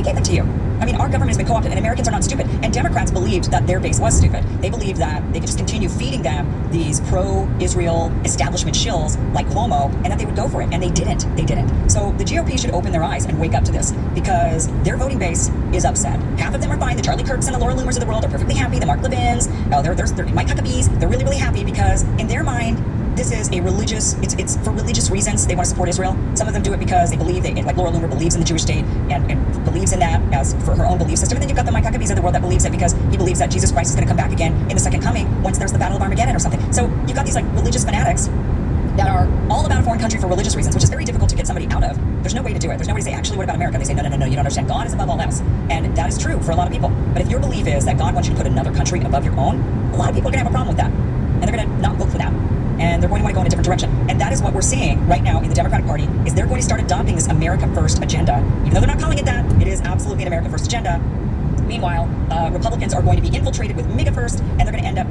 gave them to you. I mean, our government has been co-opted, and Americans are not stupid. And Democrats believed that their base was stupid. They believed that they could just continue feeding them these pro-Israel establishment shills like Cuomo, and that they would go for it. And they didn't. They didn't. So the GOP should open their eyes and wake up to this, because their voting base is upset. Half of them are fine. The Charlie Kirks and the Laura Loomers of the world are perfectly happy. The Mark Levins, they're Mike Huckabees. They're really, really happy because in their mind, this is a religious, it's for religious reasons they want to support Israel. Some of them do it because they believe, like Laura Loomer believes in the Jewish state and believes in that as for her own belief system. And then you've got the Mike Huckabees of the world that believes it because he believes that Jesus Christ is going to come back again in the second coming once there's the Battle of Armageddon or something. So you've got these like religious fanatics that are all about a foreign country for religious reasons, which is very difficult to get somebody out of. There's no way to do it. There's no way to say, actually, what about America? They say, no, you don't understand. God is above all else. And that is true for a lot of people. But if your belief is that God wants you to put another country above your own, a lot of people are going to have a problem with that. And they're going to not vote for that. And they're going to want to go in a different direction. And that is what we're seeing right now in the Democratic Party, is they're going to start adopting this America First agenda. Even though they're not calling it that, it is absolutely an America First agenda. Meanwhile, Republicans are going to be infiltrated with MAGA First, and they're going to end up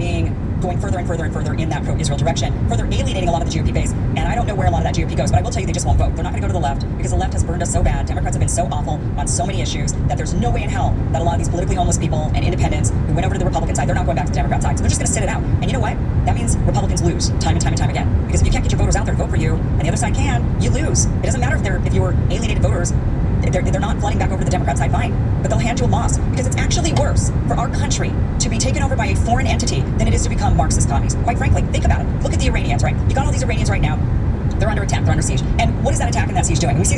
going further and further and further in that pro-Israel direction, further alienating a lot of the GOP base. And I don't know where a lot of that GOP goes, but I will tell you they just won't vote. They're not going to go to the left because the left has burned us so bad. Democrats have been so awful on so many issues that there's no way in hell that a lot of these politically homeless people and independents who went over to the Republican side, they're not going back to the Democrat side. So they're just going to sit it out. And you know what? That means Republicans lose time and time and time again. Because if you can't get your voters out there to vote for you, and the other side can, you lose. It doesn't matter if you're alienated voters. They're not flooding back over to the Democrat side, fine. But they'll hand you a loss, because it's actually worse for our country to be taken over by a foreign entity than it is to become Marxist commies. Quite frankly, think about it. Look at the Iranians, right? You got all these Iranians right now. They're under attack. They're under siege. And what is that attack and that siege doing? We see